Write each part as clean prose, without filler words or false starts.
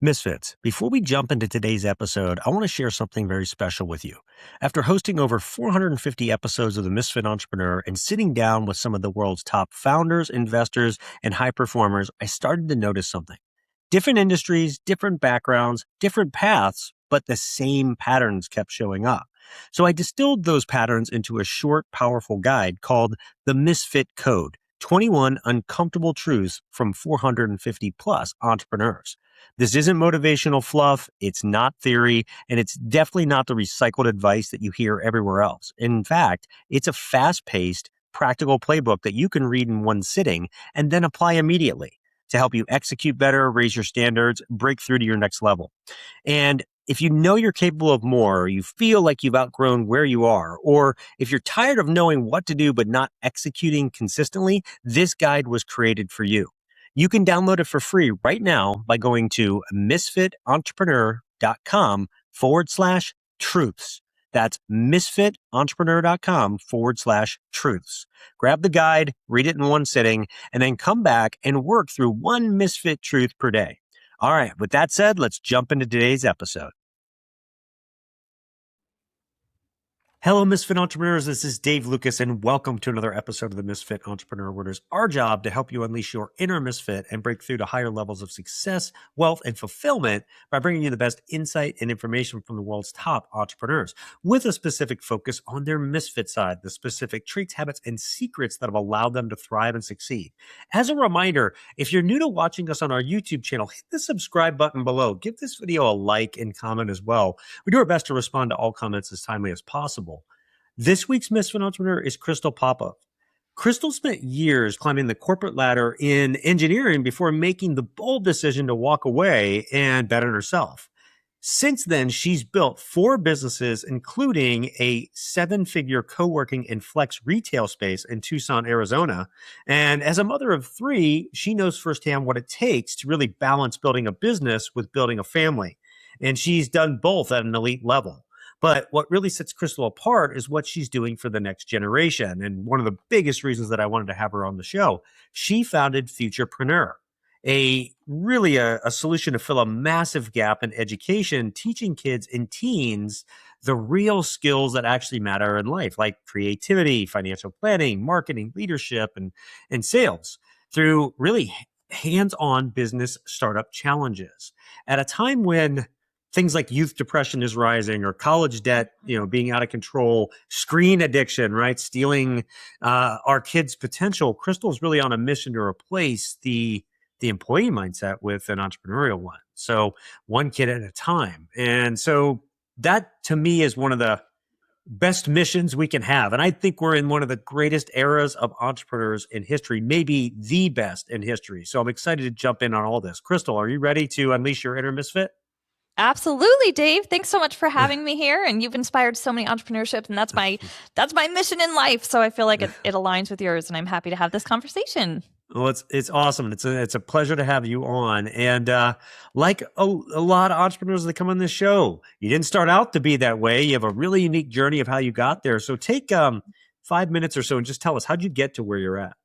Misfits, before we jump into today's episode, I want to share something very special with you. After hosting over 450 episodes of the Misfit Entrepreneur and sitting down with some of the world's top founders, investors, and high performers, I started to notice something. Different industries, different backgrounds, different paths, but the same patterns kept showing up. So I distilled those patterns into a short, powerful guide called The Misfit Code: 21 Uncomfortable Truths from 450 plus Entrepreneurs. This isn't motivational fluff, it's not theory, and it's definitely not the recycled advice that you hear everywhere else. In fact, it's a fast-paced, practical playbook that you can read in one sitting and then apply immediately to help you execute better, raise your standards, break through to your next level. And if you know you're capable of more, or you feel like you've outgrown where you are, or if you're tired of knowing what to do but not executing consistently, this guide was created for you. You can download it for free right now by going to misfitentrepreneur.com/truths. That's misfitentrepreneur.com/truths. Grab the guide, read it in one sitting, and then come back and work through one misfit truth per day. All right, with that said, let's jump into today's episode. Hello, Misfit Entrepreneurs. This is Dave Lukas, and welcome to another episode of the Misfit Entrepreneur, where it is our job to help you unleash your inner misfit and break through to higher levels of success, wealth, and fulfillment by bringing you the best insight and information from the world's top entrepreneurs, with a specific focus on their misfit side, the specific traits, habits, and secrets that have allowed them to thrive and succeed. As a reminder, if you're new to watching us on our YouTube channel, hit the subscribe button below. Give this video a like and comment as well. We do our best to respond to all comments as timely as possible. This week's Misfit Entrepreneur is Krystal Popov. Krystal spent years climbing the corporate ladder in engineering before making the bold decision to walk away and bet on herself. Since then, she's built 4 businesses, including a 7-figure co-working and flex retail space in Tucson, Arizona. And as a mother of 3, she knows firsthand what it takes to really balance building a business with building a family. And she's done both at an elite level. But what really sets Krystal apart is what she's doing for the next generation. And one of the biggest reasons that I wanted to have her on the show, she founded Futurepreneur, a solution to fill a massive gap in education, teaching kids and teens the real skills that actually matter in life, like creativity, financial planning, marketing, leadership, and sales, through really hands-on business startup challenges. At a time when things like youth depression is rising, or college debt, being out of control, screen addiction, right? Stealing our kids' potential. Krystal is really on a mission to replace the employee mindset with an entrepreneurial one. So one kid at a time. And so that, to me, is one of the best missions we can have. And I think we're in one of the greatest eras of entrepreneurs in history, maybe the best in history. So I'm excited to jump in on all this. Krystal, are you ready to unleash your inner misfit? Absolutely, Dave. Thanks so much for having me here. And you've inspired so many entrepreneurships, and that's my mission in life. So I feel like it aligns with yours, and I'm happy to have this conversation. Well, it's awesome. It's a pleasure to have you on. And like a lot of entrepreneurs that come on this show, you didn't start out to be that way. You have a really unique journey of how you got there. So take 5 minutes or so and just tell us, how'd you get to where you're at?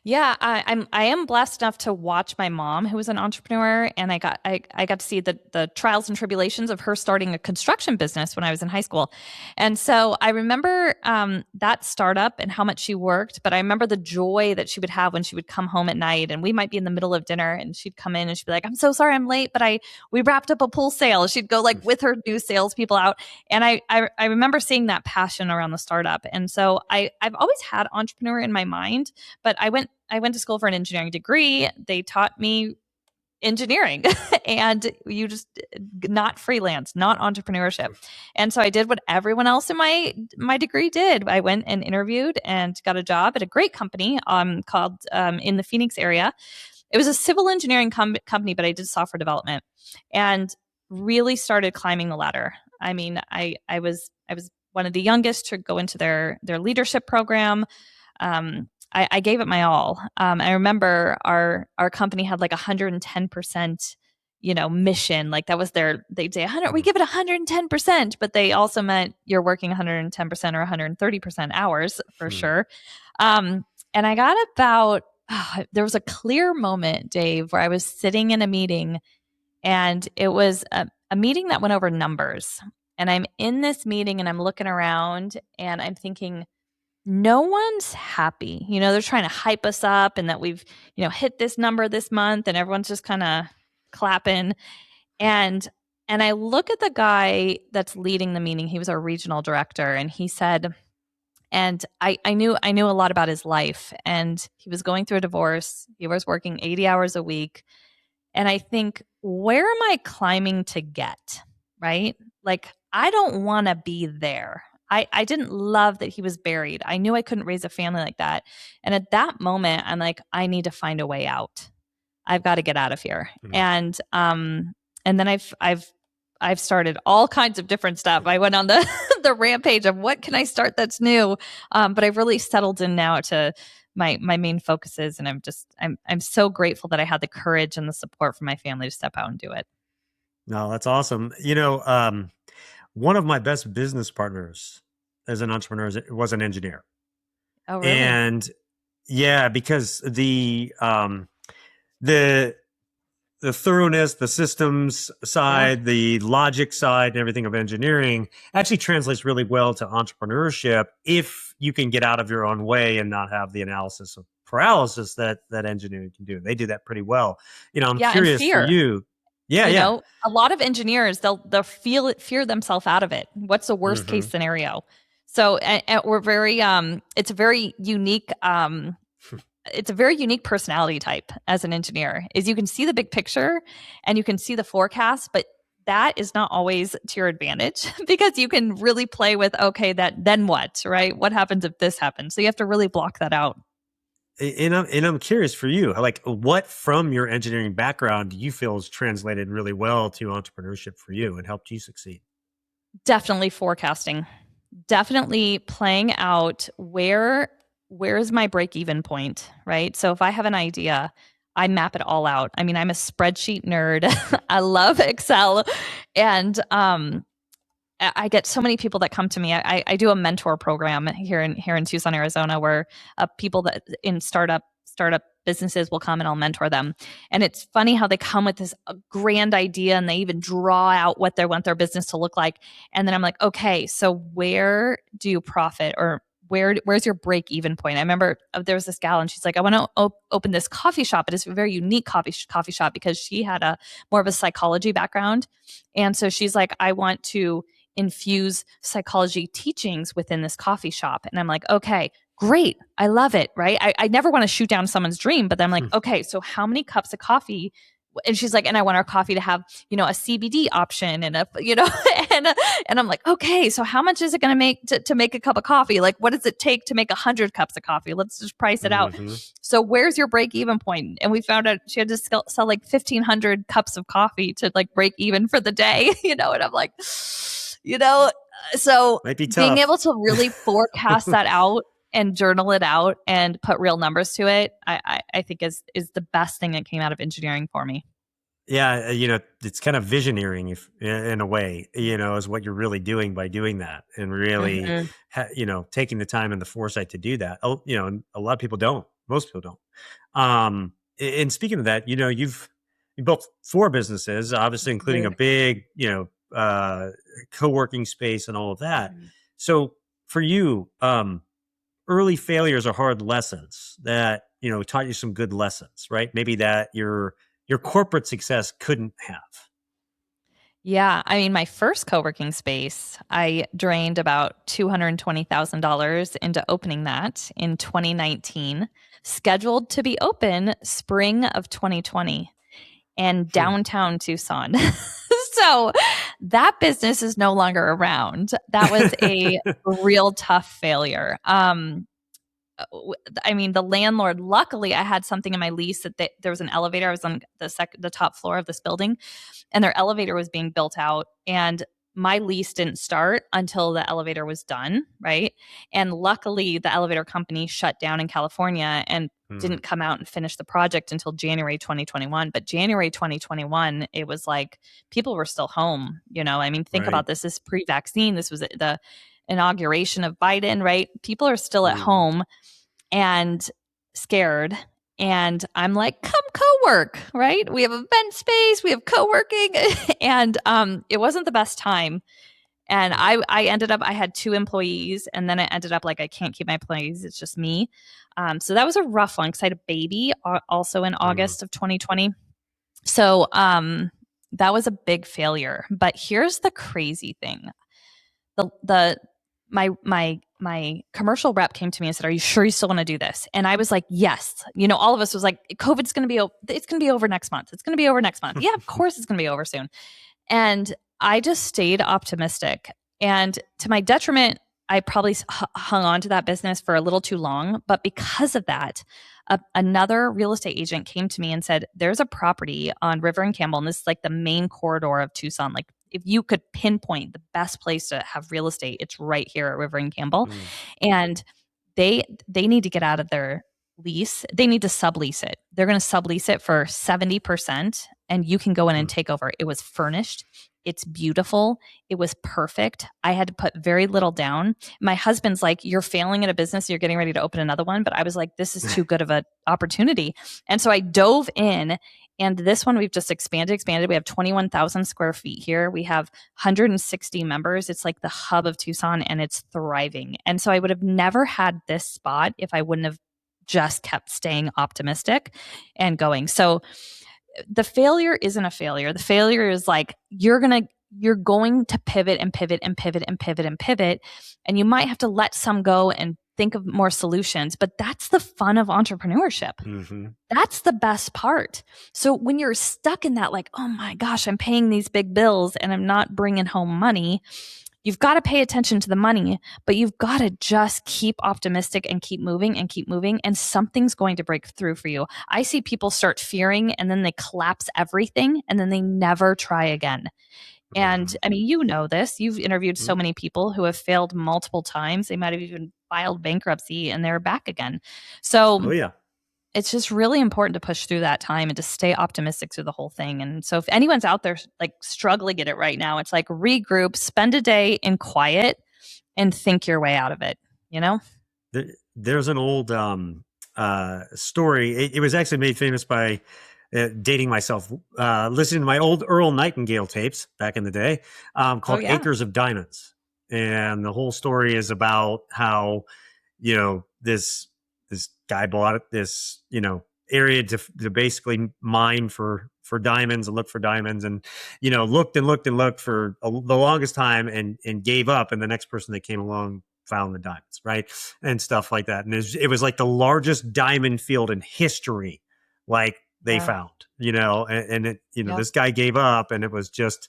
Yeah, I am blessed enough to watch my mom, who was an entrepreneur, and I got to see the trials and tribulations of her starting a construction business when I was in high school. And so I remember that startup and how much she worked, but I remember the joy that she would have when she would come home at night, and we might be in the middle of dinner and she'd come in and she'd be like, "I'm so sorry I'm late, but we wrapped up a pool sale." She'd go like with her new salespeople out. And I remember seeing that passion around the startup. And so I've always had entrepreneur in my mind, but I went to school for an engineering degree. They taught me engineering and you just not freelance, not entrepreneurship. And so I did what everyone else in my degree did. I went and interviewed and got a job at a great company called in the Phoenix area. It was a civil engineering company, but I did software development and really started climbing the ladder. I mean, I was one of the youngest to go into their leadership program. I gave it my all. I remember our company had like 110%, mission. Like that was they'd say 100, we give it 110%, but they also meant you're working 110% or 130% hours for sure. And I got there was a clear moment, Dave, where I was sitting in a meeting And it was a meeting that went over numbers. And I'm in this meeting and I'm looking around and I'm thinking, no one's happy. They're trying to hype us up and that we've, hit this number this month and everyone's just kind of clapping. And I look at the guy that's leading the meeting. He was our regional director and he said, and I knew a lot about his life, and he was going through a divorce. He was working 80 hours a week. And I think, where am I climbing to get? Right? Like, I don't want to be there. I didn't love that he was buried. I knew I couldn't raise a family like that. And at that moment, I'm like, I need to find a way out. I've got to get out of here. And then I've started all kinds of different stuff. I went on the the rampage of what can I start that's new. But I've really settled in now to my main focuses, and I'm so grateful that I had the courage and the support from my family to step out and do it. No, that's awesome. One of my best business partners as an entrepreneur was an engineer. Oh, really? And yeah, because the thoroughness, the systems side, the logic side, and everything of engineering actually translates really well to entrepreneurship if you can get out of your own way and not have the analysis of paralysis that engineering can do. They do that pretty well. I'm curious for you. Yeah, a lot of engineers, they'll fear themselves out of it. What's the worst case scenario? So and we're very it's a very unique it's a very unique personality type as an engineer. Is you can see the big picture and you can see the forecast, but that is not always to your advantage because you can really play with, okay, then what, right? What happens if this happens? So you have to really block that out. And I'm curious for you, like, what from your engineering background do you feel has translated really well to entrepreneurship for you and helped you succeed? Definitely forecasting. Definitely playing out where is my break-even point, right? So if I have an idea, I map it all out. I mean, I'm a spreadsheet nerd. I love Excel. And I get so many people that come to me. I do a mentor program here in Tucson, Arizona, where people that in startup businesses will come and I'll mentor them. And it's funny how they come with this grand idea and they even draw out what they want their business to look like. And then I'm like, okay, so where do you profit, or where's your break even point? I remember there was this gal and she's like, I want to open this coffee shop. It is a very unique coffee shop because she had a more of a psychology background. And so she's like, I want to infuse psychology teachings within this coffee shop. And I'm like, okay, great. I love it. Right. I never want to shoot down someone's dream, but then I'm like, okay, so how many cups of coffee? And she's like, and I want our coffee to have, a CBD option and and I'm like, okay, so how much is it going to make to make a cup of coffee? Like, what does it take to make 100 cups of coffee? Let's just price it out. So where's your break even point? And we found out she had to sell like 1,500 cups of coffee to like break even for the day, and I'm like, so being able to really forecast that out and journal it out and put real numbers to it, I think is the best thing that came out of engineering for me. Yeah, it's kind of visioneering in a way, is what you're really doing by doing that, and really, taking the time and the foresight to do that. And a lot of people don't. Most people don't. And speaking of that, you built 4 businesses, obviously, including a big, co-working space and all of that. So for you, early failures are hard lessons that, taught you some good lessons, right? Maybe that your corporate success couldn't have. Yeah. I mean, my first co-working space, I drained about $220,000 into opening that in 2019, scheduled to be open spring of 2020 and downtown Tucson. So that business is no longer around. That was a real tough failure. I mean, the landlord, luckily I had something in my lease that there was an elevator. I was on the top floor of this building and their elevator was being built out, and my lease didn't start until the elevator was done. Right. And luckily the elevator company shut down in California and didn't come out and finish the project until January 2021. But January 2021, it was like people were still home. I mean, think about this. This is pre-vaccine. This was the inauguration of Biden, right? People are still at home and scared And I'm like, come co-work, right? We have event space, we have co-working. And it wasn't the best time. And I ended up, I had 2 employees, and then it ended up like I can't keep my employees. It's just me. So that was a rough one because I had a baby also in August of 2020. So that was a big failure. But here's the crazy thing. My commercial rep came to me and said, "Are you sure you still want to do this?" And I was like, "Yes." All of us was like, "COVID's going to be it's going to be over next month. It's going to be over next month." Yeah, of course it's going to be over soon. And I just stayed optimistic. And to my detriment, I probably hung on to that business for a little too long. But because of that, another real estate agent came to me and said, "There's a property on River and Campbell, and this is like the main corridor of Tucson. Like if you could pinpoint the best place to have real estate, it's right here at River and Campbell." And they need to get out of their lease. They need to sublease it. They're going to sublease it for 70%, and you can go in and take over. It was furnished. It's beautiful. It was perfect. I had to put very little down. My husband's like, "You're failing at a business. You're getting ready to open another one." But I was like, this is too good of an opportunity. And so I dove in, and this one we've just expanded. We have 21,000 square feet here. We have 160 members. It's like the hub of Tucson, and it's thriving. And so I would have never had this spot if I wouldn't have just kept staying optimistic and going. So the failure isn't a failure. The failure is like, you're going to pivot and pivot and pivot and pivot and pivot. And you might have to let some go and think of more solutions, but that's the fun of entrepreneurship. That's the best part. So when you're stuck in that, like, oh my gosh, I'm paying these big bills and I'm not bringing home money, you've got to pay attention to the money, but you've got to just keep optimistic and keep moving, and something's going to break through for you. I see people start fearing and then they collapse everything and then they never try again. And I mean, you know this. You've interviewed so many people who have failed multiple times. They might have even filed bankruptcy and they're back again. So it's just really important to push through that time and to stay optimistic through the whole thing. And so if anyone's out there like struggling at it right now, it's like regroup, spend a day in quiet and think your way out of it, There's an old story. It was actually made famous by dating myself, listening to my old Earl Nightingale tapes back in the day, called Acres of Diamonds. And the whole story is about how, this guy bought this, area to basically mine for diamonds and look for diamonds, and, looked and looked and looked for the longest time and gave up. And the next person that came along found the diamonds, right? And stuff like that. And it was like the largest diamond field in history. Like, they found, and it, this guy gave up, and it was just,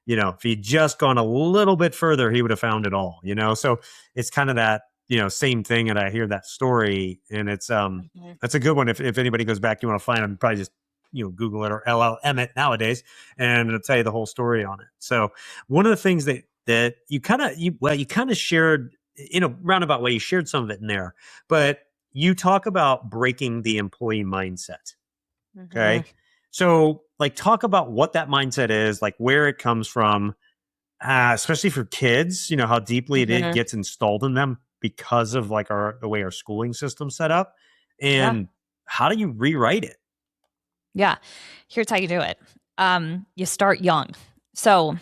if he'd just gone a little bit further, he would have found it all, so it's kind of that, same thing. And I hear that story, and it's, that's a good one. If anybody goes back, you want to find them, probably just, Google it or LL Emmett nowadays, and it'll tell you the whole story on it. So one of the things that you kind of shared in a roundabout way, you shared some of it in there, but you talk about breaking the employee mindset. Okay. So like, talk about what that mindset is, like where it comes from, especially for kids, how deeply it gets installed in them because of like the way our schooling system's set up, and how do you rewrite it? Yeah. Here's how you do it. You start young. So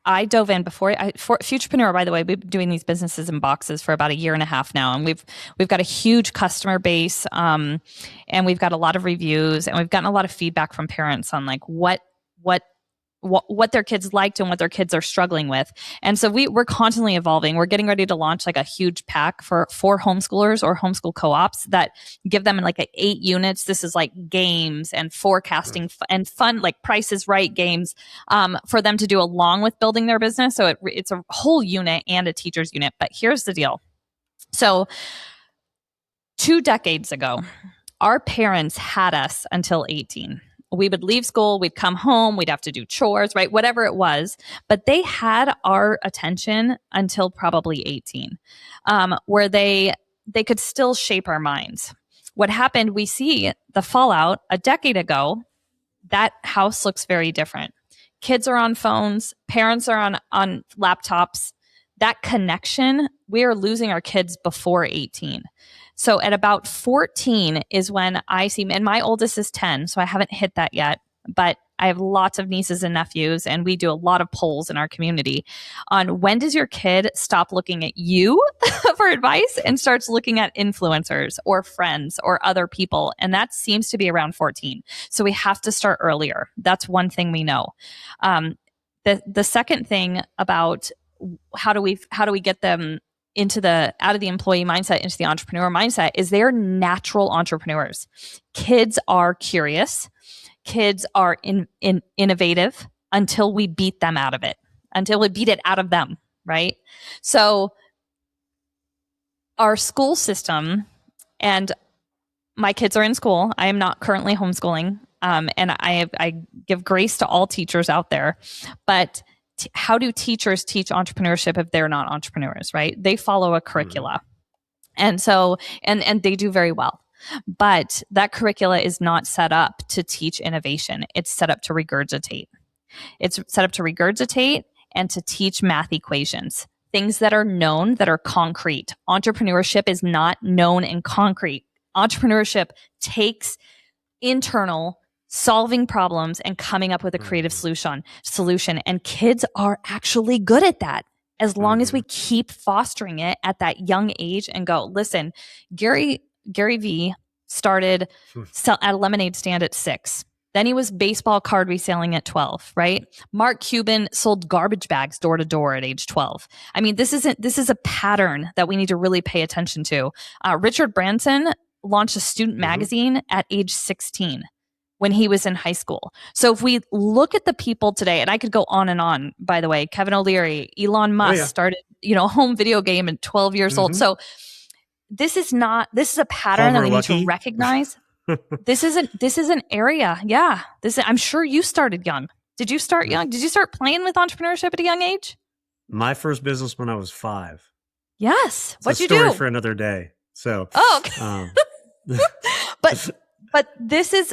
I dove in for Futurepreneur, by the way. We've been doing these businesses in boxes for about a year and a half now, and we've got a huge customer base, and we've got a lot of reviews, and we've gotten a lot of feedback from parents on like what their kids liked and what their kids are struggling with. And so we're constantly evolving. We're getting ready to launch like a huge pack for homeschoolers or homeschool co-ops that give them like 8 units. This is like games and forecasting and fun, like Price is Right games, for them to do along with building their business. So it's a whole unit and a teacher's unit. But here's the deal. So 2 decades ago, our parents had us until 18. We would leave school, we'd come home, we'd have to do chores, right? Whatever it was. But they had our attention until probably 18, where they could still shape our minds. What happened, we see the fallout a decade ago, that house looks very different. Kids are on phones, parents are on laptops. that connection, we are losing our kids before 18. So at about 14 is when I see, and my oldest is 10, so I haven't hit that yet, but I have lots of nieces and nephews, and we do a lot of polls in our community on when does your kid stop looking at you for advice and starts looking at influencers or friends or other people. And that seems to be around 14. So we have to start earlier. That's one thing we know. The second thing about how do we get them out of the employee mindset into the entrepreneur mindset is they're natural entrepreneurs. Kids are curious. Kids are innovative until we beat them out of it, until we beat it out of them, right? So our school system, and my kids are in school. I am not currently homeschooling, and I give grace to all teachers out there. But how do teachers teach entrepreneurship if they're not entrepreneurs, right? They follow a curricula. And so, and they do very well. But that curricula is not set up to teach innovation. It's set up to regurgitate. It's set up to regurgitate and to teach math equations, things that are known, that are concrete. Entrepreneurship is not known and concrete. Entrepreneurship takes internal solving problems and coming up with a creative solution. And kids are actually good at that. As long as we keep fostering it at that young age and go, listen, Gary V started at a lemonade stand at 6. Then he was baseball card reselling at 12, right? Mark Cuban sold garbage bags door to door at age 12. I mean, this is a pattern that we need to really pay attention to. Richard Branson launched a student magazine at age 16 when he was in high school. So if we look at the people today, and I could go on, by the way, Kevin O'Leary, Elon Musk started, a home video game at 12 years old. So this is a pattern that we need to recognize. This is an area. Yeah. I'm sure you started young. Did you start young? Did you start playing with entrepreneurship at a young age? My first business when I was 5. Yes. What'd you do? Story for another day. So, okay. But this is,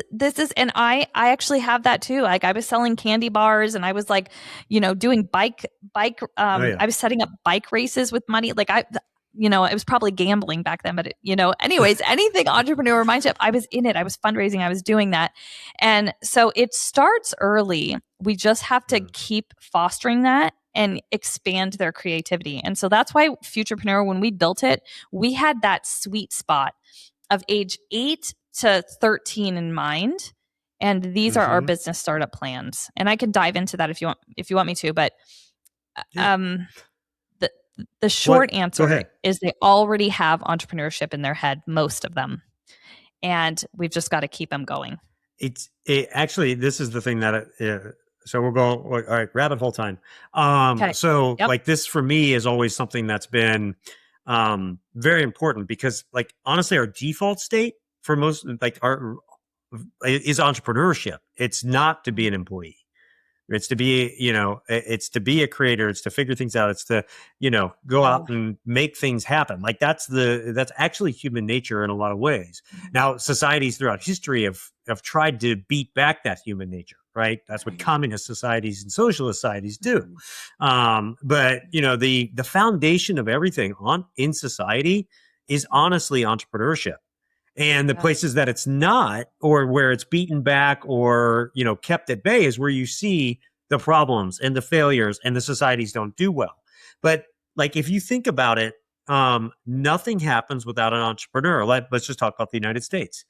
and I actually have that too. Like I was selling candy bars and I was like, doing bike, I was setting up bike races with money. Like it was probably gambling back then, but anyways, anything entrepreneur mindset, I was in it. I was fundraising. I was doing that. And so it starts early. We just have to keep fostering that and expand their creativity. And so that's why Futurepreneur, when we built it, we had that sweet spot of age 8 to 13 in mind. And these are our business startup plans. And I can dive into that if you want me to, but the short answer is they already have entrepreneurship in their head, most of them. And we've just got to keep them going. Actually, this is the thing that, so we'll go, all right, rabbit hole time. Like this for me is always something that's been very important because like, honestly, our default state for most, like is entrepreneurship. It's not to be an employee. It's to be, it's to be a creator. It's to figure things out. It's to, go out and make things happen. Like that's actually human nature in a lot of ways. Now, societies throughout history have tried to beat back that human nature, right? That's what communist societies and socialist societies do. But the foundation of everything in society is honestly entrepreneurship. And the places that it's not, or where it's beaten back or, kept at bay is where you see the problems and the failures and the societies don't do well. But like, if you think about it, nothing happens without an entrepreneur. Let's just talk about the United States.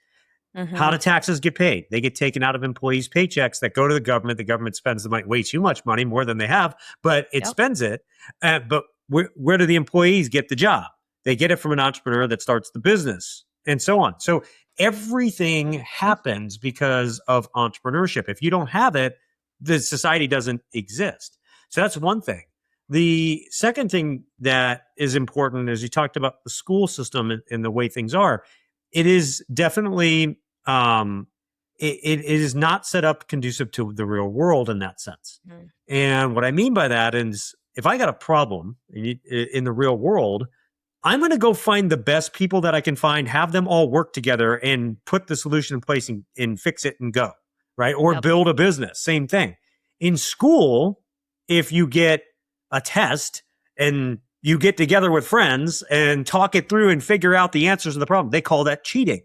How do taxes get paid? They get taken out of employees' paychecks that go to the government. The government spends the money, way too much money, more than they have, but it spends it. But where do the employees get the job? They get it from an entrepreneur that starts the business. And so on. So everything happens because of entrepreneurship. If you don't have it, the society doesn't exist. So that's one thing. The second thing that is important is you talked about the school system and the way things are. It is definitely, it is not set up conducive to the real world in that sense. And what I mean by that is if I got a problem in the real world, I'm going to go find the best people that I can find, have them all work together and put the solution in place and fix it and go, right? Or build a business, same thing. In school, if you get a test and you get together with friends and talk it through and figure out the answers to the problem. They call that cheating.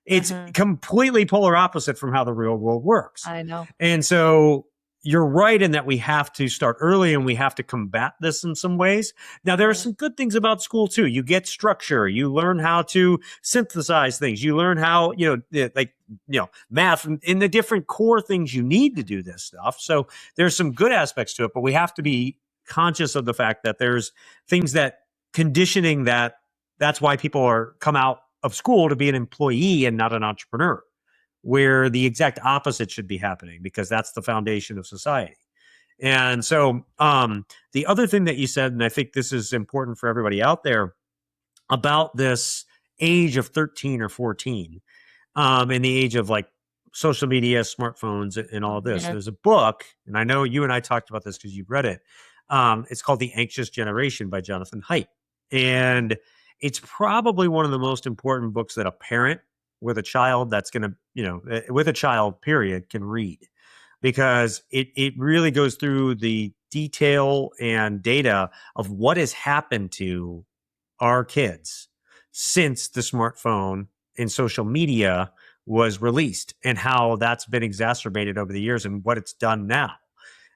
It's completely polar opposite from how the real world works. I know. And so you're right in that we have to start early and we have to combat this in some ways. Now, there are some good things about school too. You get structure. You learn how to synthesize things. You learn how, math and the different core things you need to do this stuff. So there's some good aspects to it, but we have to be conscious of the fact that there's things that conditioning that's why people come out of school to be an employee and not an entrepreneur, where the exact opposite should be happening, because that's the foundation of society. And so the other thing that you said, and I think this is important for everybody out there, about this age of 13 or 14, in the age of like social media, smartphones, and all of this. There's a book, and I know you and I talked about this because you've read it. It's called The Anxious Generation by Jonathan Haidt. And it's probably one of the most important books that a parent with a child with a child, period, can read, because it really goes through the detail and data of what has happened to our kids since the smartphone and social media was released, and how that's been exacerbated over the years and what it's done now.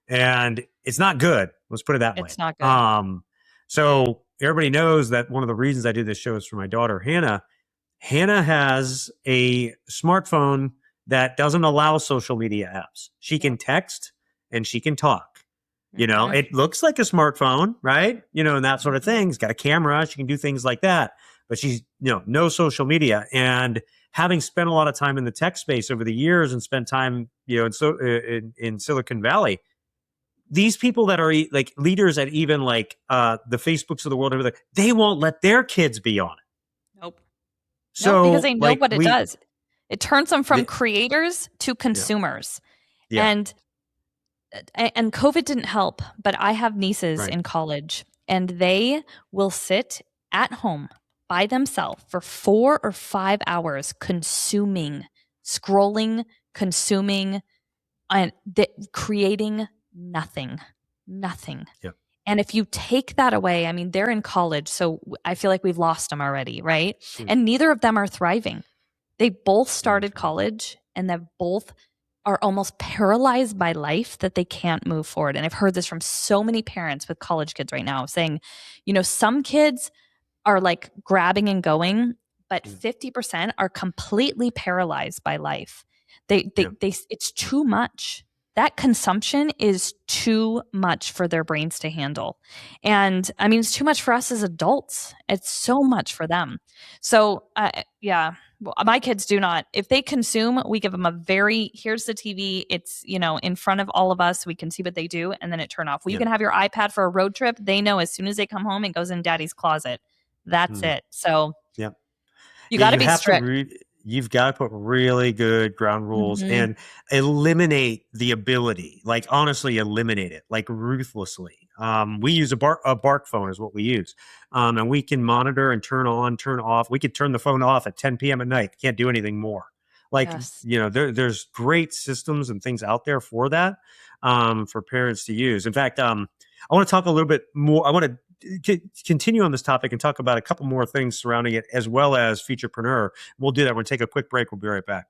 And it's not good. Let's put it that way. It's not good. So everybody knows that one of the reasons I do this show is for my daughter, Hannah. Hannah has a smartphone that doesn't allow social media apps. She can text and she can talk. It looks like a smartphone, right? And that sort of thing. It's got a camera. She can do things like that. But she's, no social media. And having spent a lot of time in the tech space over the years and spent time, in Silicon Valley, these people that are like leaders at even like the Facebooks of the world, everything, they won't let their kids be on it. Nope. So because they know what it does. It turns them from creators to consumers. Yeah. And COVID didn't help, but I have nieces in college, and they will sit at home by themselves for 4 or 5 hours scrolling, consuming, and creating nothing. Yep. And if you take that away, I mean, they're in college, so I feel like we've lost them already, right? And neither of them are thriving. They both started college, and they both are almost paralyzed by life, that they can't move forward. And I've heard this from so many parents with college kids right now, saying, some kids are like grabbing and going, but 50% are completely paralyzed by life. It's too much. That consumption is too much for their brains to handle. And I mean, it's too much for us as adults. It's so much for them. So my kids do not. If they consume, we give them here's the TV. It's, in front of all of us. We can see what they do, and then it turn off. You can have your iPad for a road trip. They know as soon as they come home, it goes in daddy's closet. That's it. So you got to be strict. You've got to put really good ground rules and eliminate the ability, like honestly, eliminate it, like ruthlessly. We use a bark phone is what we use. And we can monitor and turn on, turn off. We could turn the phone off at 10 p.m. at night. Can't do anything more. There's great systems and things out there for that, for parents to use. In fact, I want to talk a little bit more. I want to continue on this topic and talk about a couple more things surrounding it, as well as Futurepreneur. We'll do that. We're going to take a quick break. We'll be right back.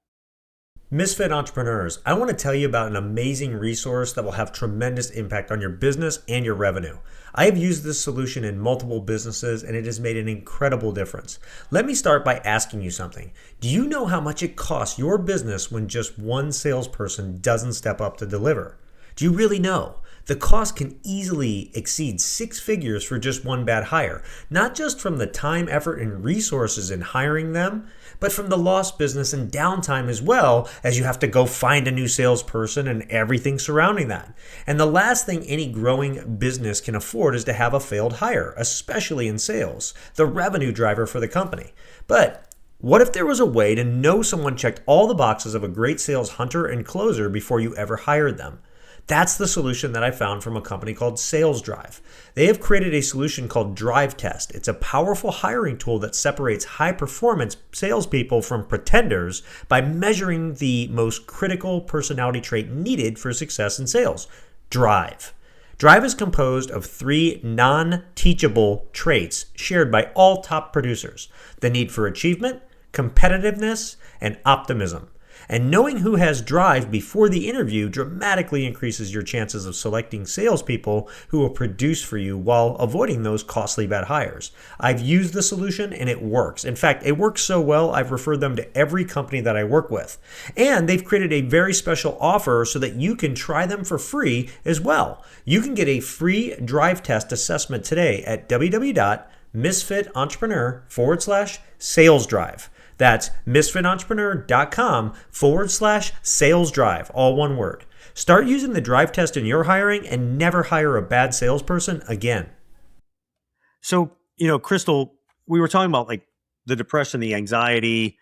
Misfit Entrepreneurs, I want to tell you about an amazing resource that will have tremendous impact on your business and your revenue. I have used this solution in multiple businesses, and it has made an incredible difference. Let me start by asking you something. Do you know how much it costs your business when just one salesperson doesn't step up to deliver? Do you really know? The cost can easily exceed 6 figures for just one bad hire, not just from the time, effort, and resources in hiring them, but from the lost business and downtime as well, as you have to go find a new salesperson and everything surrounding that. And the last thing any growing business can afford is to have a failed hire, especially in sales, the revenue driver for the company. But what if there was a way to know someone checked all the boxes of a great sales hunter and closer before you ever hired them? That's the solution that I found from a company called Sales Drive. They have created a solution called Drive Test. It's a powerful hiring tool that separates high-performance salespeople from pretenders by measuring the most critical personality trait needed for success in sales: drive. Drive is composed of three non-teachable traits shared by all top producers: the need for achievement, competitiveness, and optimism. And knowing who has drive before the interview dramatically increases your chances of selecting salespeople who will produce for you while avoiding those costly bad hires. I've used the solution and it works. In fact, it works so well, I've referred them to every company that I work with. And they've created a very special offer so that you can try them for free as well. You can get a free drive test assessment today at www.misfitentrepreneur.com/sales drive. That's misfitentrepreneur.com/sales drive, all one word. Start using the drive test in your hiring and never hire a bad salesperson again. So, Krystal, we were talking about like the depression, the anxiety,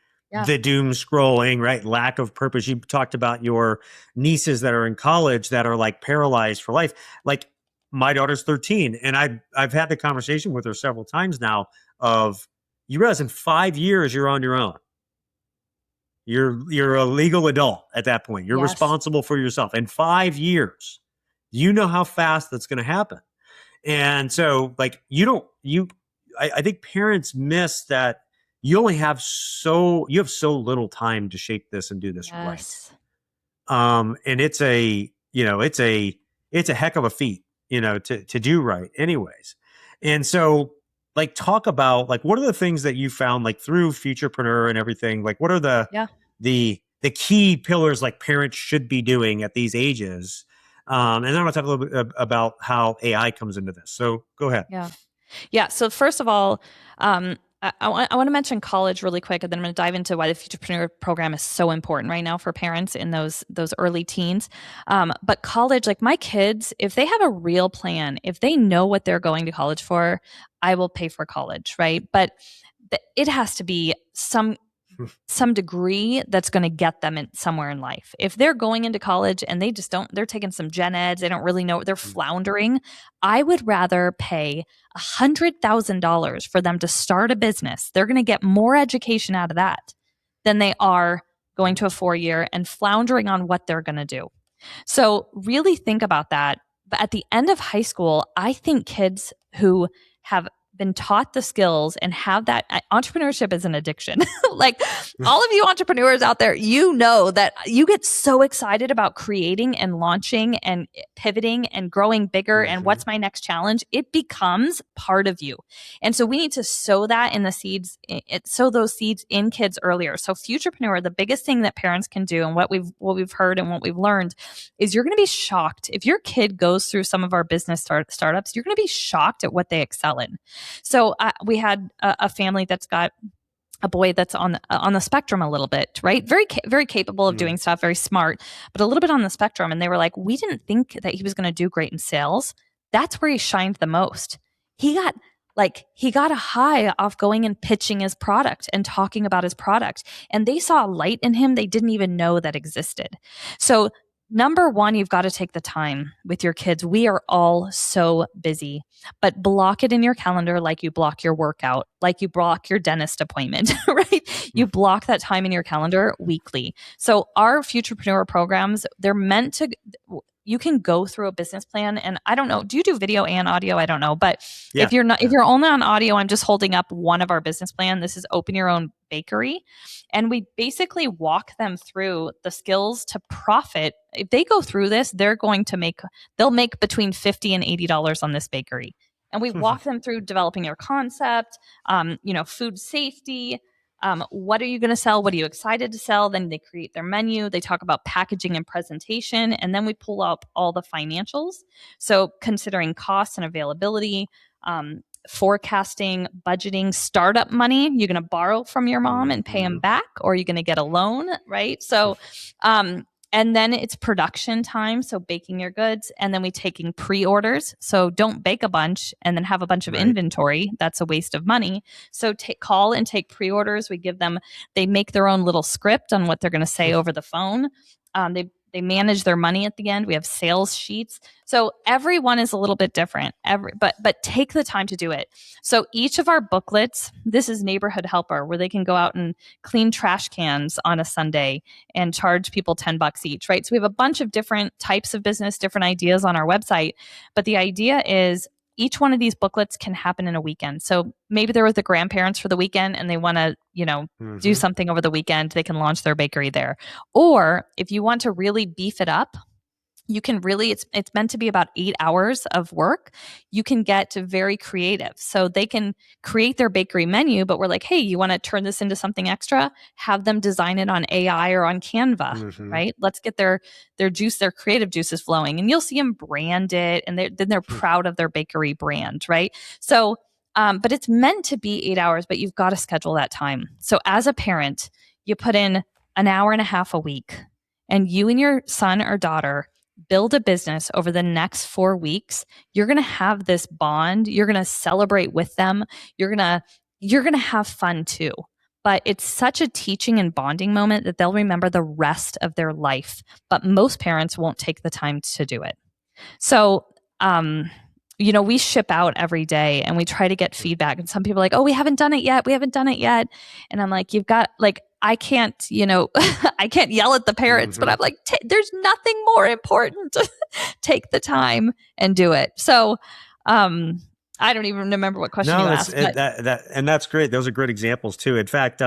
the doom scrolling, right? Lack of purpose. You talked about your nieces that are in college that are like paralyzed for life. Like my daughter's 13 and I've had the conversation with her several times now of, you realize in 5 years you're on your own. You're a legal adult at that point. You're responsible for yourself. In 5 years, you know how fast that's going to happen. And so like I think parents miss that you have so little time to shape this and do this right. And it's a heck of a feat, to do right anyways. And so like talk about like what are the things that you found like through Futurepreneur and everything? Like what are the key pillars like parents should be doing at these ages? And then I want to talk a little bit about how AI comes into this. So go ahead. Yeah. So first of all, I want to mention college really quick, and then I'm going to dive into why the Futurepreneur program is so important right now for parents in those early teens. But college, like my kids, if they have a real plan, if they know what they're going to college for, I will pay for college, right? But it has to be some degree that's going to get them somewhere in life. If they're going into college and they're taking some gen eds, they don't really know, they're floundering. I would rather pay $100,000 for them to start a business. They're going to get more education out of that than they are going to a 4-year and floundering on what they're going to do. So really think about that. But at the end of high school, I think kids who have been taught the skills and have that entrepreneurship is an addiction. Like all of you entrepreneurs out there, that you get so excited about creating and launching and pivoting and growing bigger and what's my next challenge. It becomes part of you. And so we need to sow that in the seeds, sow those seeds in kids earlier. So Futurepreneur, the biggest thing that parents can do and what we've heard and what we've learned is you're going to be shocked. If your kid goes through some of our business startups, you're going to be shocked at what they excel in. So we had a family that's got a boy that's on the spectrum a little bit, right? Very, very capable of doing stuff, very smart, but a little bit on the spectrum. And they were like, we didn't think that he was going to do great in sales. That's where he shined the most. He got a high off going and pitching his product and talking about his product. And they saw a light in him they didn't even know that existed. So number one, you've got to take the time with your kids. We are all so busy, but block it in your calendar like you block your workout, like you block your dentist appointment, right? You block that time in your calendar weekly. So our Futurepreneur programs, they're meant to, you can go through a business plan. And I don't know, do you do video and audio? I don't know. But if you're only on audio, I'm just holding up one of our business plan. This is Open Your Own Bakery. And we basically walk them through the skills to profit. If they go through this, they'll make between $50 and $80 on this bakery. And we walk them through developing your concept, food safety. What are you going to sell? What are you excited to sell? Then they create their menu. They talk about packaging and presentation. And then we pull up all the financials. So considering costs and availability, forecasting, budgeting, startup money. You're going to borrow from your mom and pay them back, or you're going to get a loan, right? So, and then it's production time. So baking your goods. And then we taking pre-orders. So don't bake a bunch and then have a bunch of inventory. That's a waste of money. So call and take pre-orders. We give them, they make their own little script on what they're going to say over the phone. They They manage their money at the end. We have sales sheets. So everyone is a little bit different. But take the time to do it. So each of our booklets, this is Neighborhood Helper, where they can go out and clean trash cans on a Sunday and charge people $10 each, right? So we have a bunch of different types of business, different ideas on our website. But the idea is each one of these booklets can happen in a weekend. So maybe they're with the grandparents for the weekend and they want to, do something over the weekend. They can launch their bakery there. Or if you want to really beef it up, you can really, it's meant to be about 8 hours of work. You can get very creative. So they can create their bakery menu, but we're like, hey, you want to turn this into something extra? Have them design it on AI or on Canva, right? Let's get their juice, their creative juices flowing. And you'll see them brand it, and then they're proud of their bakery brand, right? So, but it's meant to be 8 hours, but you've got to schedule that time. So as a parent, you put in an hour and a half a week, and you and your son or daughter build a business over the next 4 weeks. You're going to have this bond. You're going to celebrate with them. You're going to have fun too. But it's such a teaching and bonding moment that they'll remember the rest of their life. But most parents won't take the time to do it. So, we ship out every day and we try to get feedback. And some people are like, oh, we haven't done it yet. We haven't done it yet. And I'm like, I can't, I can't yell at the parents, but I'm like, there's nothing more important. Take the time and do it. So, I don't even remember what question you asked. And that's great. Those are great examples too. In fact,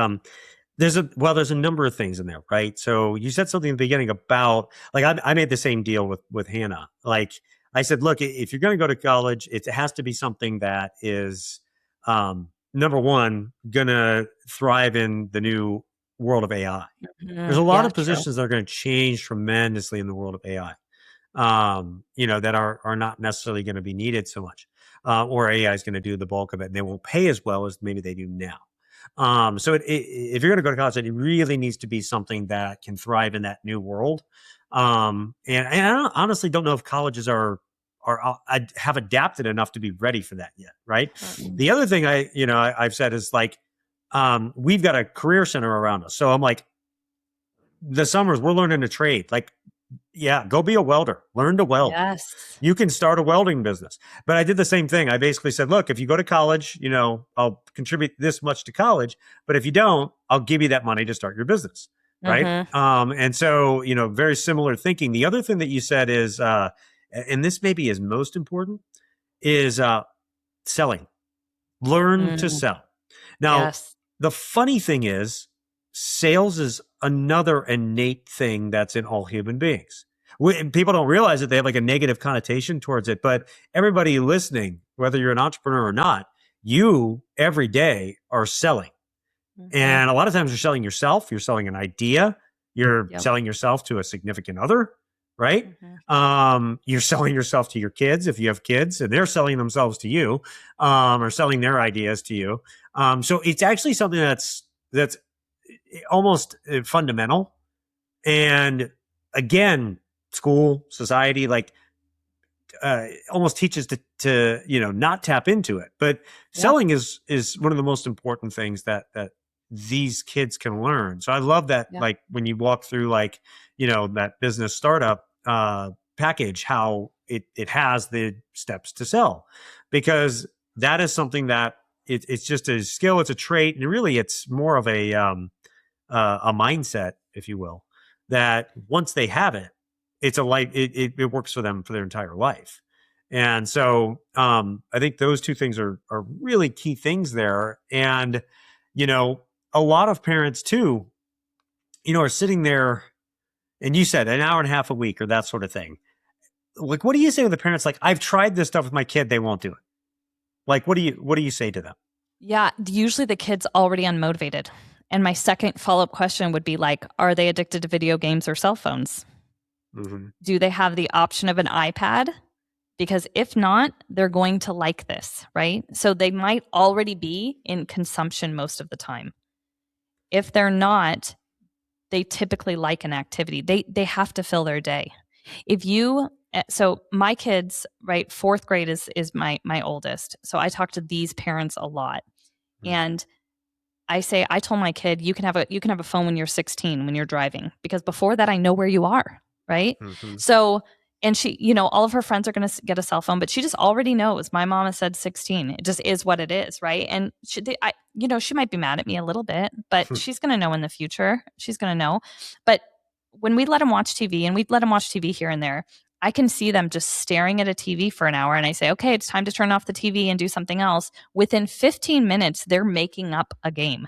there's a number of things in there, right? So you said something in the beginning about, like, I made the same deal with Hannah. Like, I said, look, if you're going to go to college, it has to be something that is, number one, going to thrive in the new world of AI. There's a lot of positions that are going to change tremendously in the world of AI, that are not necessarily going to be needed so much, or AI is going to do the bulk of it, and they won't pay as well as maybe they do now. So if you're going to go to college, it really needs to be something that can thrive in that new world. And I honestly don't know if colleges have adapted enough to be ready for that yet, right? The other thing I've said is, like, we've got a career center around us. So I'm like, the summers we're learning a trade. Like, yeah, go be a welder, learn to weld. Yes. You can start a welding business. But I did the same thing. I basically said, look, if you go to college, I'll contribute this much to college, but if you don't, I'll give you that money to start your business. Right. And so, very similar thinking. The other thing that you said is, and this maybe is most important, is selling. Learn to sell. Now, the funny thing is, sales is another innate thing that's in all human beings. People don't realize that they have like a negative connotation towards it, but everybody listening, whether you're an entrepreneur or not, you every day are selling. And a lot of times you're selling yourself, you're selling an idea, you're selling yourself to a significant other, right? You're selling yourself to your kids if you have kids, and they're selling themselves to you, or selling their ideas to you. So it's actually something that's almost fundamental. And again, school, society, like, almost teaches to not tap into it. But selling is one of the most important things that these kids can learn. So I love that, like, when you walk through, like, that business startup package, how it has the steps to sell, because that is something that it's just a skill, it's a trait, and really it's more of a mindset, if you will, that once they have it, it's a life. It works for them for their entire life. And so I think those two things are really key things there. And a lot of parents too, are sitting there, and you said an hour and a half a week or that sort of thing. Like, what do you say to the parents? Like, I've tried this stuff with my kid, they won't do it. Like, what do you say to them? Yeah, usually the kid's already unmotivated. And my second follow-up question would be, like, are they addicted to video games or cell phones? Do they have the option of an iPad? Because if not, they're going to like this, right? So they might already be in consumption most of the time. If they're not, they typically like an activity. They have to fill their day. So my kids, right, 4th grade is my oldest. So I talk to these parents a lot. And I told my kid, you can have a phone when you're 16, when you're driving, because before that, I know where you are. right? Mm-hmm. So, and she, all of her friends are going to get a cell phone, but she just already knows. My mom has said 16. It just is what it is, right? And she might be mad at me a little bit, but she's going to know in the future. She's going to know. But when we let them watch TV, and we let them watch TV here and there, I can see them just staring at a TV for an hour, and I say, okay, it's time to turn off the TV and do something else. Within 15 minutes, they're making up a game.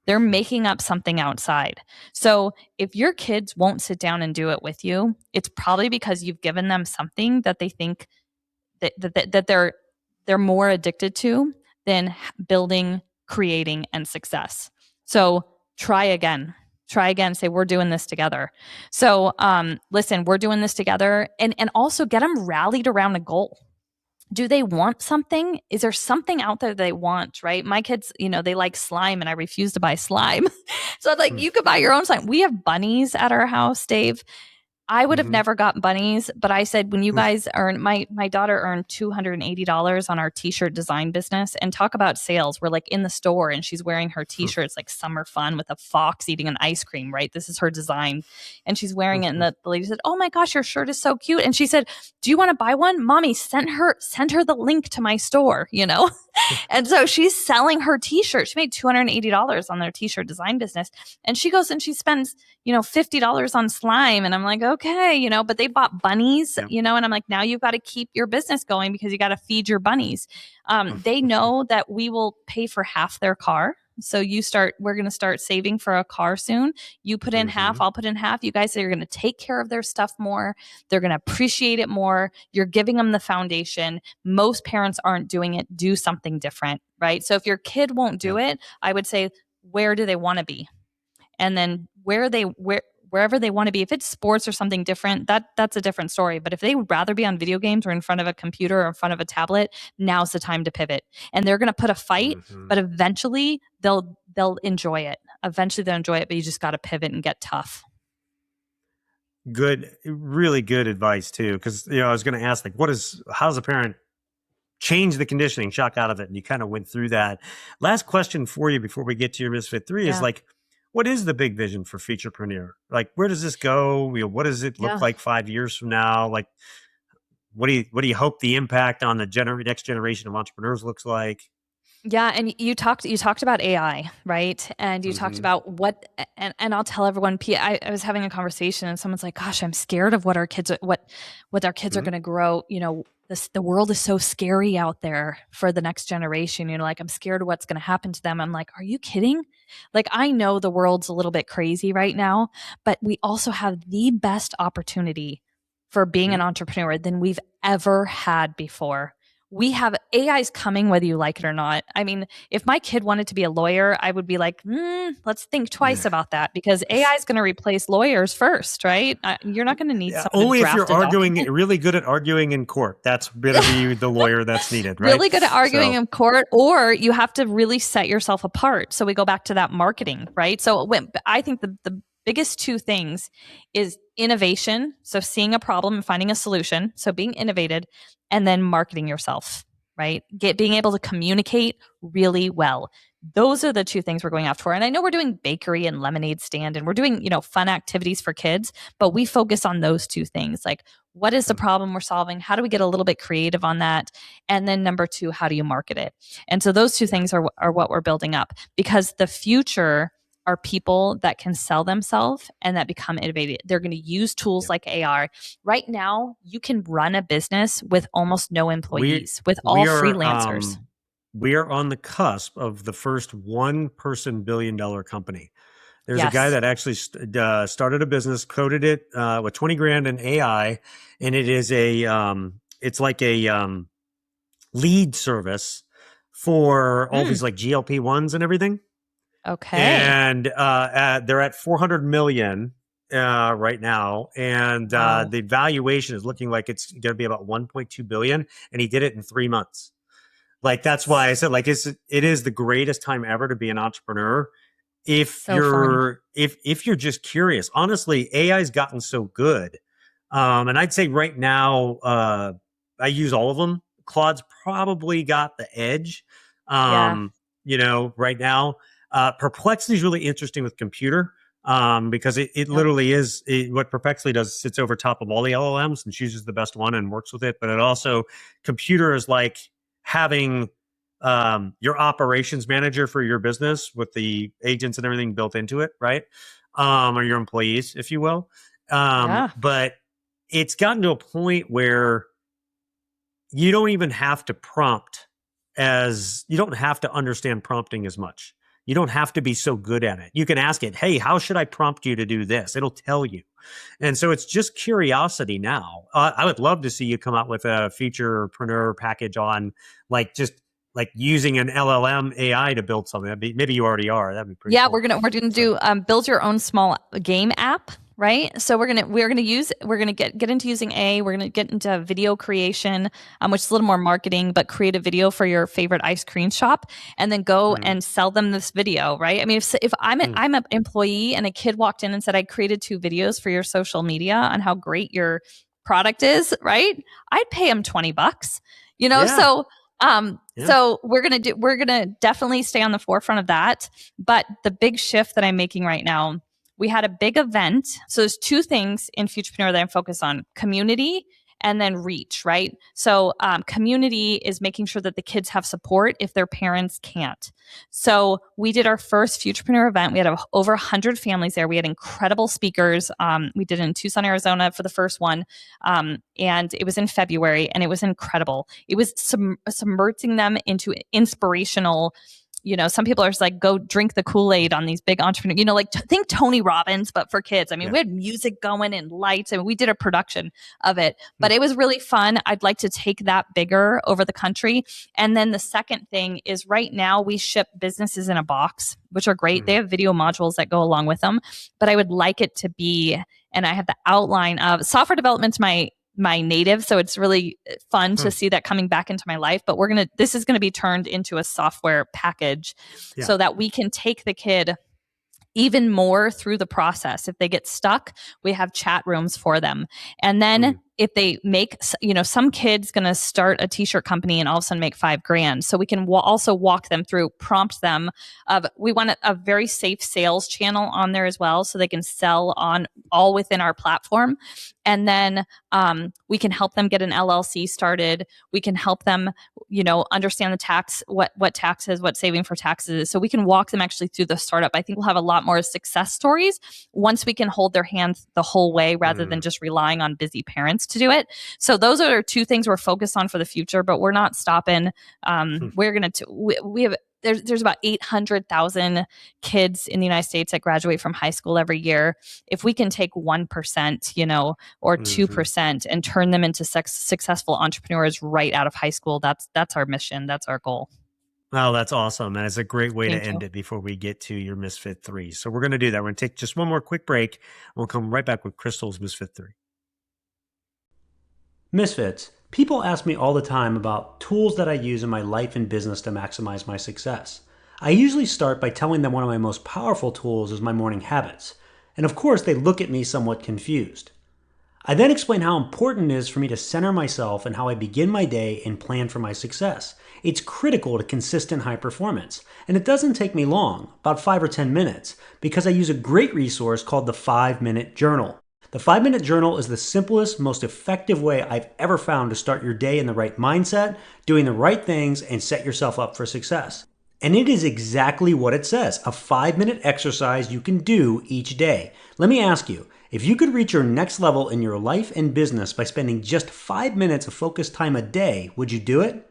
They're making up something outside. So if your kids won't sit down and do it with you, it's probably because you've given them something that they think that they're more addicted to than building, creating, and success. So try again. Try again. Say, we're doing this together. So listen, we're doing this together, and also get them rallied around a goal. Do they want something? Is there something out there they want, right? My kids, they like slime, and I refuse to buy slime. So I'm like, you could buy your own slime. We have bunnies at our house, Dave. I would have never gotten bunnies, but I said, when you guys earn, my daughter earned $280 on our t-shirt design business, and talk about sales. We're like in the store, and she's wearing her t-shirts like summer fun with a fox eating an ice cream, right? This is her design. And she's wearing it. And the lady said, oh my gosh, your shirt is so cute. And she said, do you want to buy one? Mommy, send her the link to my store, And so she's selling her t-shirt. She made $280 on their t-shirt design business. And she goes and she spends, $50 on slime. And I'm like, okay, but they bought bunnies, and I'm like, now you've got to keep your business going because you got to feed your bunnies. They know that we will pay for half their car. So we're going to start saving for a car soon. You put in half, I'll put in half. You guys are going to take care of their stuff more. They're going to appreciate it more. You're giving them the foundation. Most parents aren't doing it. Do something different, right? So if your kid won't do it, I would say, where do they want to be? And then wherever they want to be, if it's sports or something different, that's a different story. But if they would rather be on video games or in front of a computer or in front of a tablet, now's the time to pivot. And they're going to put a fight, but eventually they'll enjoy it. Eventually they'll enjoy it, but you just got to pivot and get tough. Good, really good advice too. Because I was going to ask, like, how does a parent change the conditioning, shock out of it? And you kind of went through that. Last question for you before we get to your Misfit 3 is like, what is the big vision for Futurepreneur? Like, where does this go? What does it look like 5 years from now? Like, what do you hope the impact on the next generation of entrepreneurs looks like? Yeah, and you talked about AI, right? And you talked about and I'll tell everyone. I was having a conversation, and someone's like, "Gosh, I'm scared of what our kids are going to grow." The world is so scary out there for the next generation. Like, I'm scared of what's going to happen to them. I'm like, are you kidding? Like, I know the world's a little bit crazy right now, but we also have the best opportunity for being an entrepreneur than we've ever had before. We have AI's coming whether you like it or not. I mean, if my kid wanted to be a lawyer, I would be like, let's think twice about that, because AI is going to replace lawyers first, right? You're not going to need someone only to draft if you're really good at arguing in court. That's going to be the lawyer that's needed, right? Really good at arguing in court, or you have to really set yourself apart. So we go back to that marketing, right? So I think the biggest two things is innovation. So seeing a problem and finding a solution. So being innovative, and then marketing yourself, right? Being able to communicate really well. Those are the two things we're going after. And I know we're doing bakery and lemonade stand, and we're doing, fun activities for kids, but we focus on those two things. Like, what is the problem we're solving? How do we get a little bit creative on that? And then number two, how do you market it? And so those two things are what we're building up, because the future are people that can sell themselves and that become innovative. They're going to use tools like AR. Right now, you can run a business with almost no employees, with all freelancers. We are on the cusp of the first one-person billion-dollar company. There's a guy that actually started a business, coded it with 20 grand in AI, and it is it's like a lead service for all these like GLP-1s and everything. Okay. And they're at 400 million right now, and the valuation is looking like it's going to be about 1.2 billion, and he did it in 3 months. Like, that's why I said, like, it is the greatest time ever to be an entrepreneur if you're just curious. Honestly, AI's gotten so good, and I'd say right now I use all of them. Claude's probably got the edge, right now. Perplexity is really interesting with computer. because it Yep. literally is what Perplexity does, sits over top of all the LLMs and chooses the best one and works with it. But it also, computer is like having your operations manager for your business with the agents and everything built into it, right? Or your employees, if you will. Yeah. But it's gotten to a point where you don't even have to you don't have to understand prompting as much. You don't have to be so good at it. You can ask it, hey, how should I prompt you to do this? It'll tell you. And so it's just curiosity now. I would love to see you come out with a Futurepreneur package on just like using an LLM AI to build something. Maybe you already are. That'd be pretty Yeah, cool. we're gonna do build your own small game app, right? So we're gonna get into using A. We're gonna get into video creation, which is a little more marketing, but create a video for your favorite ice cream shop, and then go and sell them this video, right? I mean, if I'm an employee and a kid walked in and said, I created 2 videos for your social media on how great your product is, right? I'd pay him $20, Yeah. So Yeah. so we're gonna definitely stay on the forefront of that. But the big shift that I'm making right now, we had a big event. So there's 2 things in Futurepreneur that I'm focused on: community and then reach, right? So community is making sure that the kids have support if their parents can't. So we did our first Futurepreneur event. We had over 100 families there. We had incredible speakers. We did it in Tucson, Arizona for the first one. And it was in February, and it was incredible. It was submerging them into inspirational. Some people are just like, go drink the Kool-Aid on these big entrepreneurs, think Tony Robbins, but for kids. I mean, we had music going and lights, and we did a production of it, but it was really fun. I'd like to take that bigger over the country. And then the second thing is, right now we ship businesses in a box, which are great. They have video modules that go along with them, but I would like it to be, and I have the outline of software development's my native. So it's really fun to see that coming back into my life, but this is going to be turned into a software package so that we can take the kid even more through the process. If they get stuck, we have chat rooms for them. And then if they make, some kid's going to start a t-shirt company and all of a sudden make $5,000. So we can also walk them through, prompt them we want a very safe sales channel on there as well, so they can sell on all within our platform. And then we can help them get an LLC started. We can help them, understand the tax, what taxes, what saving for taxes is. So we can walk them actually through the startup. I think we'll have a lot more success stories once we can hold their hand the whole way, rather than just relying on busy parents to do it. So those are 2 things we're focused on for the future, but we're not stopping. We're going to, we have, there's about 800,000 kids in the United States that graduate from high school every year. If we can take 1%, or 2% and turn them into successful entrepreneurs right out of high school, that's our mission. That's our goal. Oh, that's awesome. And it's a great way Thank to end you. it before we get to your Misfit 3. So we're going to do that. We're going to take just one more quick break. We'll come right back with Krystal's Misfit 3. Misfits. People ask me all the time about tools that I use in my life and business to maximize my success. I usually start by telling them one of my most powerful tools is my morning habits. And of course, they look at me somewhat confused. I then explain how important it is for me to center myself and how I begin my day and plan for my success. It's critical to consistent high performance. And it doesn't take me long, about 5 or 10 minutes, because I use a great resource called the 5-Minute Journal. The 5-Minute Journal is the simplest, most effective way I've ever found to start your day in the right mindset, doing the right things, and set yourself up for success. And it is exactly what it says, a 5-minute exercise you can do each day. Let me ask you, if you could reach your next level in your life and business by spending just 5 minutes of focused time a day, would you do it?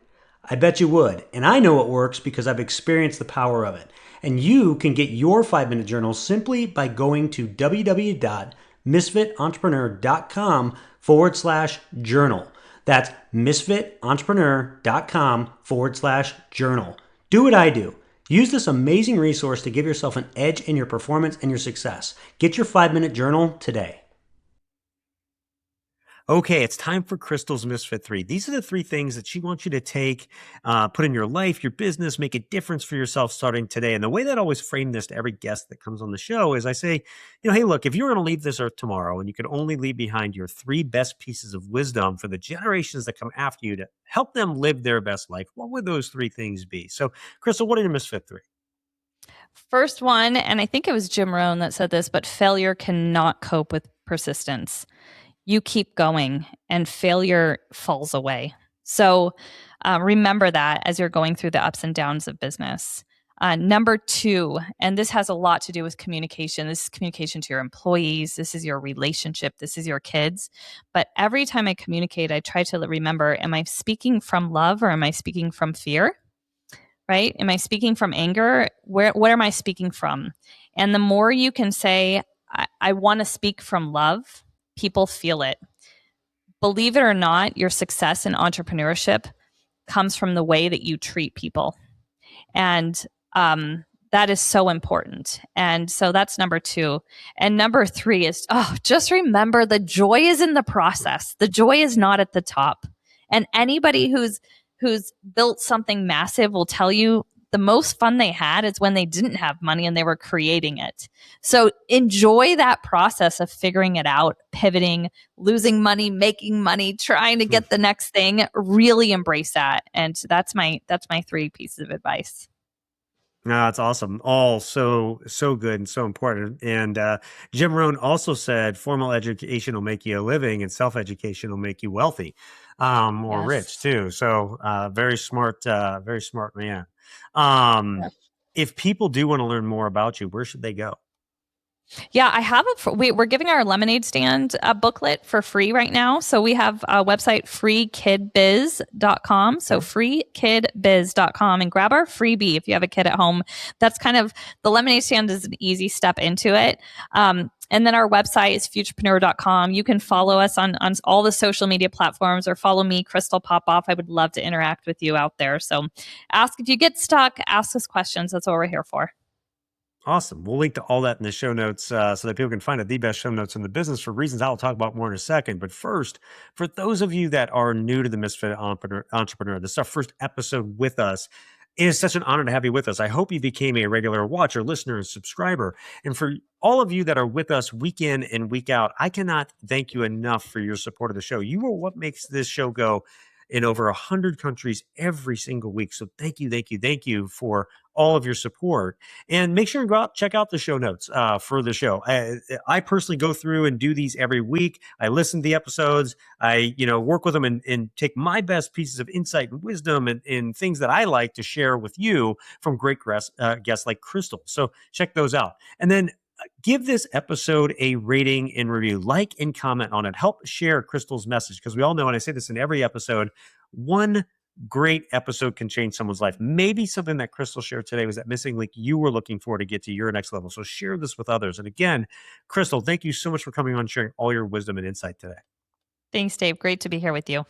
I bet you would. And I know it works because I've experienced the power of it. And you can get your 5-minute journal simply by going to www.misfitentrepreneur.com/journal. That's misfitentrepreneur.com/journal. Do what I do. Use this amazing resource to give yourself an edge in your performance and your success. Get your 5-minute journal today. Okay, it's time for Krystal's Misfit 3. These are the 3 things that she wants you to take, put in your life, your business, make a difference for yourself starting today. And the way that I always frame this to every guest that comes on the show is I say, hey, look, if you were going to leave this earth tomorrow and you could only leave behind your 3 best pieces of wisdom for the generations that come after you to help them live their best life, what would those 3 things be? So, Krystal, what are your Misfit 3? First one, and I think it was Jim Rohn that said this, but failure cannot cope with persistence. You keep going and failure falls away. So remember that as you're going through the ups and downs of business. Number two, and this has a lot to do with communication. This is communication to your employees. This is your relationship. This is your kids. But every time I communicate, I try to remember, am I speaking from love or am I speaking from fear? Right? Am I speaking from anger? What am I speaking from? And the more you can say, I want to speak from love, people feel it. Believe it or not, your success in entrepreneurship comes from the way that you treat people. And that is so important. And so that's number two. And number three is, just remember the joy is in the process. The joy is not at the top. And anybody who's built something massive will tell you the most fun they had is when they didn't have money and they were creating it. So enjoy that process of figuring it out, pivoting, losing money, making money, trying to get the next thing. Really embrace that. And that's my three pieces of advice. No, that's awesome. All so good and so important. And Jim Rohn also said, formal education will make you a living, and self-education will make you wealthy, or rich too. So very smart man. If people do want to learn more about you, where should they go? Yeah, I have we're giving our lemonade stand booklet for free right now. So we have a website, freekidbiz.com. So freekidbiz.com, and grab our freebie if you have a kid at home. That's kind of, the lemonade stand is an easy step into it. And then our website is futurepreneur.com. You can follow us on all the social media platforms, or follow me, Krystal Popov. I would love to interact with you out there. So ask if you get stuck, ask us questions. That's what we're here for. Awesome. We'll link to all that in the show notes so that people can find it, the best show notes in the business, for reasons I'll talk about more in a second. But first, for those of you that are new to the Misfit Entrepreneur, this is our first episode with us. It is such an honor to have you with us. I hope you became a regular watcher, listener, and subscriber. And for all of you that are with us week in and week out, I cannot thank you enough for your support of the show. You are what makes this show go in over 100 countries every single week. So thank you for all of your support. And make sure to go out, check out the show notes for the show. I personally go through and do these every week. I listen to the episodes. I work with them and take my best pieces of insight and wisdom and things that I like to share with you from great guests like Krystal. So check those out. And then give this episode a rating and review. Like and comment on it. Help share Krystal's message, because we all know, and I say this in every episode, one great episode can change someone's life. Maybe something that Krystal shared today was that missing link you were looking for to get to your next level. So share this with others. And again, Krystal, thank you so much for coming on and sharing all your wisdom and insight today. Thanks, Dave. Great to be here with you.